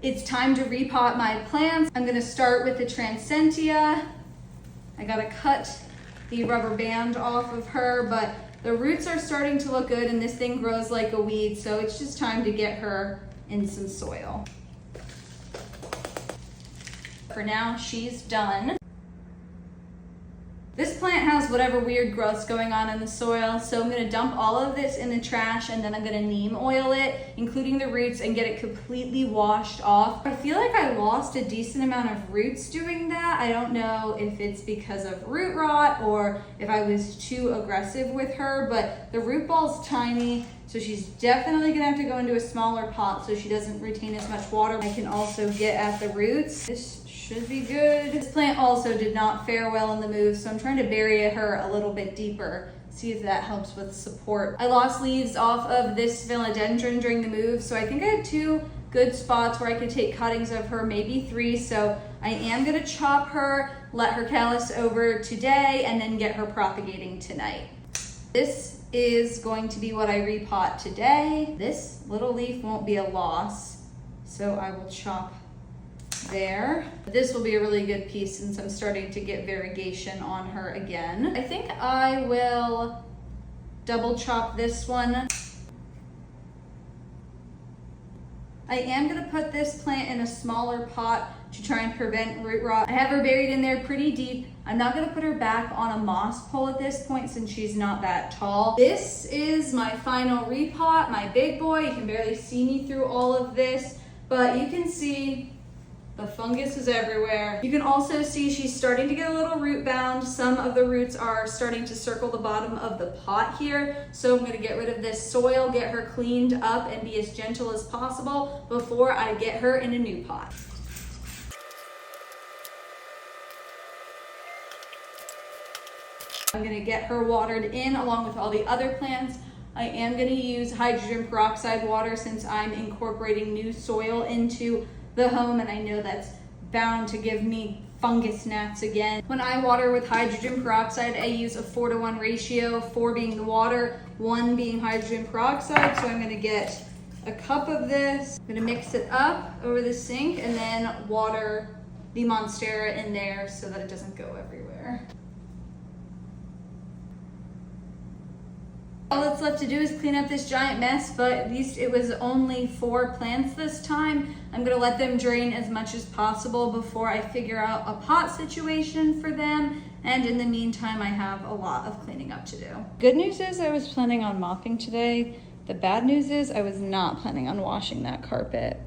It's time to repot my plants. I'm gonna start with the Transcentia. I gotta cut the rubber band off of her, but the roots are starting to look good and this thing grows like a weed, so it's just time to get her in some soil. For now, she's done. This plant has whatever weird growth's going on in the soil, so I'm gonna dump all of this in the trash and then I'm gonna neem oil it, including the roots, and get it completely washed off. I feel like I lost a decent amount of roots doing that. I don't know if it's because of root rot or if I was too aggressive with her, but the root ball's tiny, so she's definitely gonna have to go into a smaller pot so she doesn't retain as much water. I can also get at the roots. This should be good. This plant also did not fare well in the move, so I'm trying to bury her a little bit deeper, see if that helps with support. I lost leaves off of this philodendron during the move, so I think I have 2 good spots where I could take cuttings of her, maybe 3, so I am gonna chop her, let her callus over today, and then get her propagating tonight. This is going to be what I repot today. This little leaf won't be a loss, so I will chop there. This will be a really good piece since I'm starting to get variegation on her again. I think I will double chop this one. I am gonna put this plant in a smaller pot to try and prevent root rot. I have her buried in there pretty deep. I'm not gonna put her back on a moss pole at this point since she's not that tall. This is my final repot, my big boy. You can barely see me through all of this, but you can see the fungus is everywhere. You can also see she's starting to get a little root bound. Some of the roots are starting to circle the bottom of the pot here. So I'm gonna get rid of this soil, get her cleaned up, and be as gentle as possible before I get her in a new pot. I'm gonna get her watered in along with all the other plants. I am gonna use hydrogen peroxide water since I'm incorporating new soil into the home, and I know that's bound to give me fungus gnats again. When I water with hydrogen peroxide, I use a 4-to-1 ratio, 4 being the water, 1 being hydrogen peroxide. So I'm gonna get a cup of this, I'm gonna mix it up over the sink and then water the Monstera in there so that it doesn't go everywhere. All that's left to do is clean up this giant mess, but at least it was only 4 plants this time. I'm gonna let them drain as much as possible before I figure out a pot situation for them. And in the meantime, I have a lot of cleaning up to do. Good news is I was planning on mopping today. The bad news is I was not planning on washing that carpet.